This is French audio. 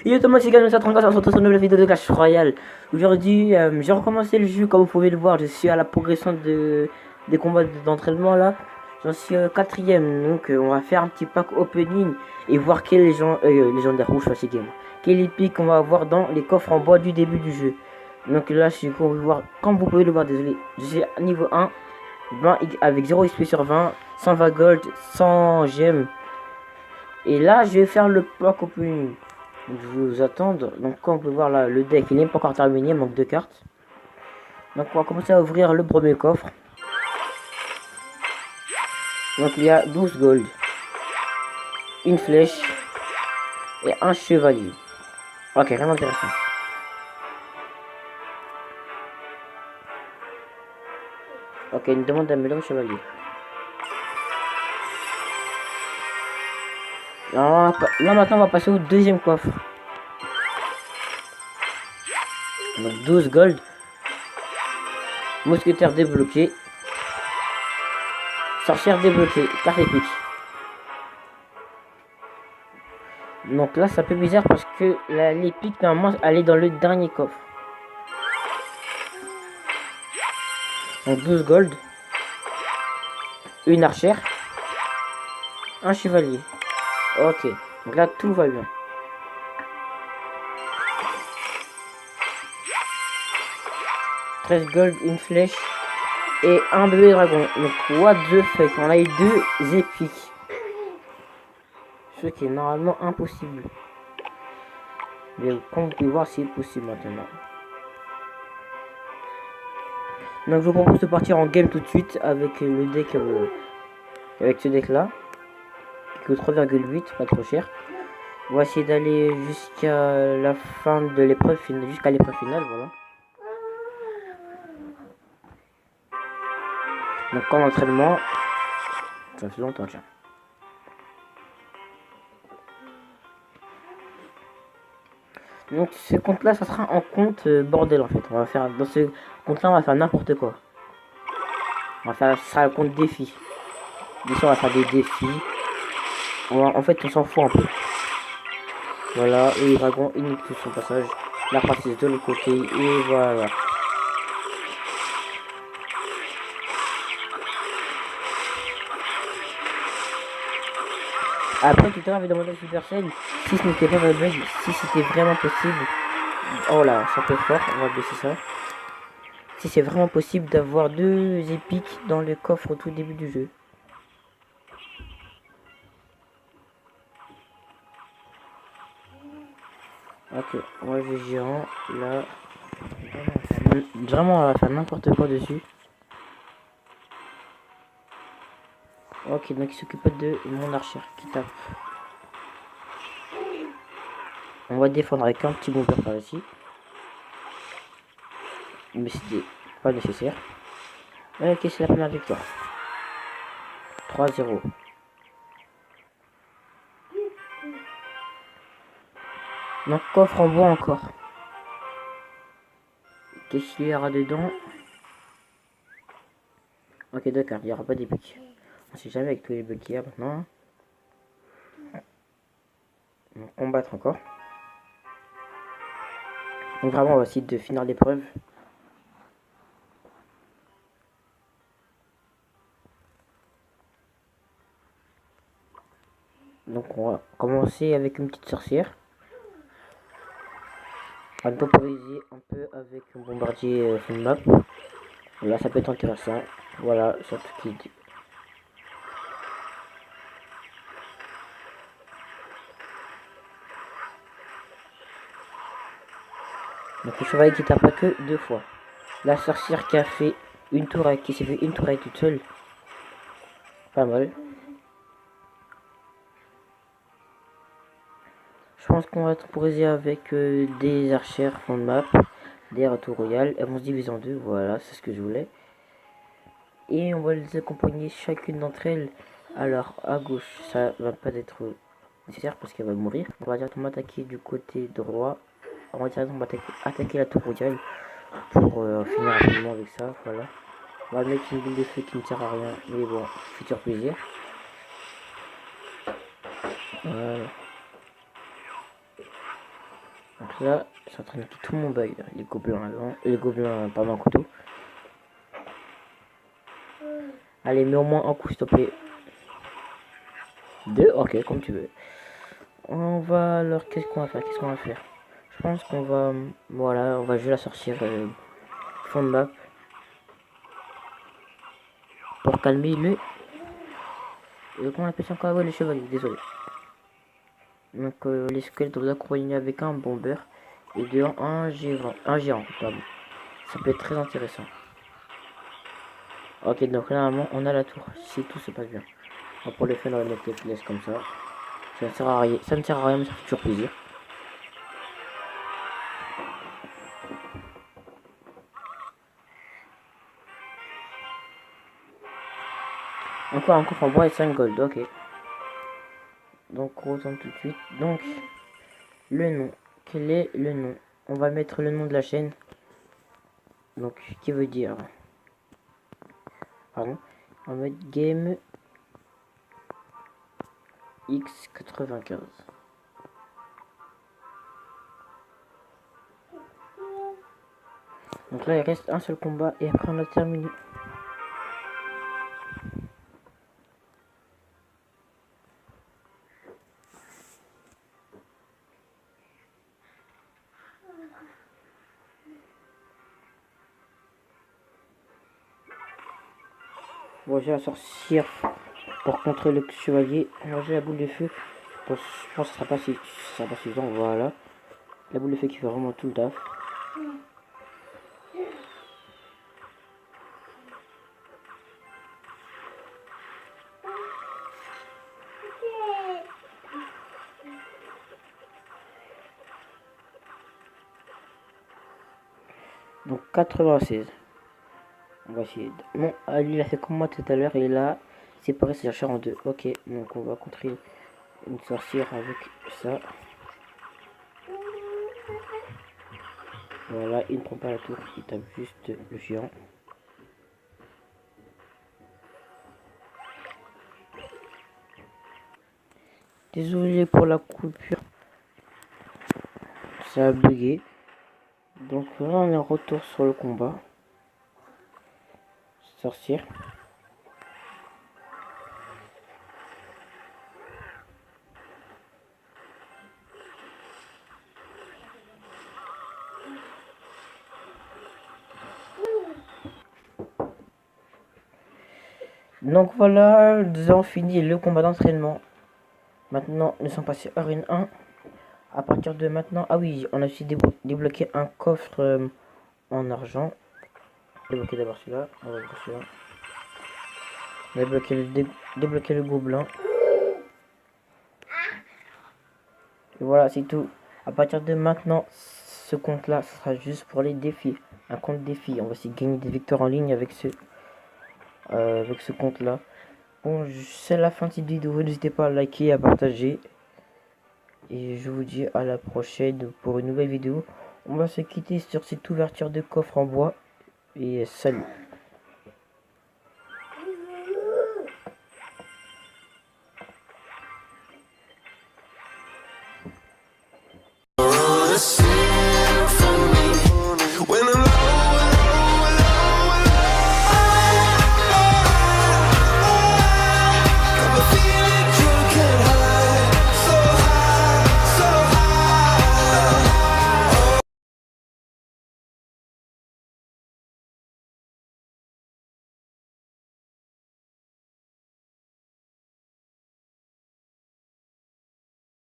Et automatiquement, nous sommes sur cette nouvelle vidéo de Clash Royale. Aujourd'hui, j'ai recommencé le jeu, comme vous pouvez le voir. Je suis à la progression des combats d'entraînement là. J'en suis quatrième, donc on va faire un petit pack opening et voir quel légendaire rouge fatigué. Quel épique on va avoir dans les coffres en bois du début du jeu. Donc là, je suis on va voir, comme vous pouvez le voir, désolé, je suis niveau 1, 20 avec 0 XP sur 20, 120 gold, 100 gemmes. Et là, je vais faire le pack opening. Donc, je vais vous attendre. Donc comme vous pouvez voir là, le deck il n'est pas encore terminé, il manque 2 cartes. Donc on va commencer à ouvrir le premier coffre. Donc il y a 12 gold, une flèche et un chevalier. Ok, vraiment intéressant. Ok, une demande d'améliorer chevalier. Là maintenant on va passer au deuxième coffre. Donc 12 gold, mousquetaire débloqué, sorcière débloquée, carte épique. Donc là c'est un peu bizarre parce que l'épique normalement elle est dans le dernier coffre. Donc 12 gold, une archère, un chevalier. Ok, donc là tout va bien. Gold, une flèche et un bébé dragon. Donc what the fuck, on a eu 2 épiques. Ce qui est normalement impossible. Mais comme vous pouvez voir, c'est possible maintenant. Donc je vous propose de partir en game tout de suite avec le deck, avec ce deck là, qui coûte 3,8, pas trop cher. On va essayer d'aller jusqu'à la fin de l'épreuve finale, jusqu'à l'épreuve finale, voilà. Donc en entraînement, ça fait longtemps, tiens. Donc ce compte là ça sera en compte bordel en fait. On va faire dans ce compte là on va faire n'importe quoi. On va faire ça le compte défi. Ici on va faire des défis. En fait on s'en fout un peu. Voilà, et les dragons inhibitent tout son passage. La partie de l'autre côté et voilà. Après tout à l'heure j'avais demandé à Supercell si ce n'était pas un bug, si c'était vraiment possible. Oh là, c'est un peu fort, on va baisser ça. Si c'est vraiment possible d'avoir 2 épiques dans le coffre au tout début du jeu. Ok, moi je vais géant là. Vraiment on va faire n'importe quoi dessus. Ok, donc il s'occupe de mon archère qui tape. On va défendre avec un petit bomber par ici. Mais c'était pas nécessaire. Ok, c'est la première victoire. 3-0. Donc coffre en bois encore. Qu'est-ce qu'il y aura dedans? Ok, d'accord, il n'y aura pas d'épique. On sait jamais avec tous les bugs qu'il y a maintenant. On va combattre encore. Donc vraiment on va essayer de finir l'épreuve. Donc on va commencer avec une petite sorcière. On va temporiser un peu avec un bombardier full map. Là ça peut être intéressant. Voilà, surtout qu'il dit. Donc le chevalier qui tape pas que 2 fois. La sorcière qui a fait une tourelle, qui s'est fait une tourelle toute seule. Pas mal. Je pense qu'on va temporiser avec des archères fond de map, des retours royales. Elles vont se diviser en 2, voilà, c'est ce que je voulais. Et on va les accompagner chacune d'entre elles. Alors à gauche, ça va pas être nécessaire parce qu'elle va mourir. On va directement attaquer du côté droit. On va directement attaquer la tour royale pour finir rapidement avec ça. Voilà. On va mettre une boule de feu qui ne sert à rien, mais bon, futur plaisir. Voilà. Donc là, c'est en train de quitter tout mon bug. Les gobelins avant. Les gobelins, pardon, couteau. Allez, mets au moins un coup, s'il te plaît. 2, ok, comme tu veux. On va alors, qu'est-ce qu'on va faire? Je pense qu'on va, voilà, on va juste la sortir fond de map pour calmer comment on appelle ça encore? Ouais, les chevaliers, désolé. Donc les squelettes doivent accompagner avec un bomber et dehors un géant, pardon. Ça peut être très intéressant. Ok, donc là normalement on a la tour, si tout se passe bien. Alors, pour le fun, on va mettre les flèches comme ça. Ça ne sert à rien, mais ça fait toujours plaisir. Encore un coffre en bois et 5 gold, ok. Donc on retourne tout de suite. Donc le nom, quel est le nom? On va mettre le nom de la chaîne. Donc qui veut dire, pardon, on va mettre Game X95. Donc là il reste un seul combat et après on a terminé. Bon, j'ai la sorcière pour contrer le chevalier. Alors j'ai la boule de feu. Bon, je pense que ça sera pas suffisant. Voilà. La boule de feu qui fait vraiment tout le taf. Donc 96. On va essayer. Bon, lui il a fait comme moi tout à l'heure. Il a séparé ses chercheurs en deux. Ok, donc on va contrer une sorcière avec ça. Voilà, il ne prend pas la tour. Il tape juste le géant. Désolé pour la coupure. Ça a bugué. Donc là on est en retour sur le combat. Sorcière. Donc voilà, nous avons fini le combat d'entraînement. Maintenant, nous sommes passés à Arène 1. À partir de maintenant, ah oui, on a aussi débloqué un coffre en argent. Débloquer d'abord celui-là. On va voir celui-là. On a débloqué le gobelin. Et voilà, c'est tout. À partir de maintenant, ce compte-là, ce sera juste pour les défis. Un compte défi. On va aussi gagner des victoires en ligne avec ce compte-là. Bon, c'est la fin de cette vidéo. N'hésitez pas à liker et à partager. Et je vous dis à la prochaine pour une nouvelle vidéo. On va se quitter sur cette ouverture de coffre en bois. Et salut.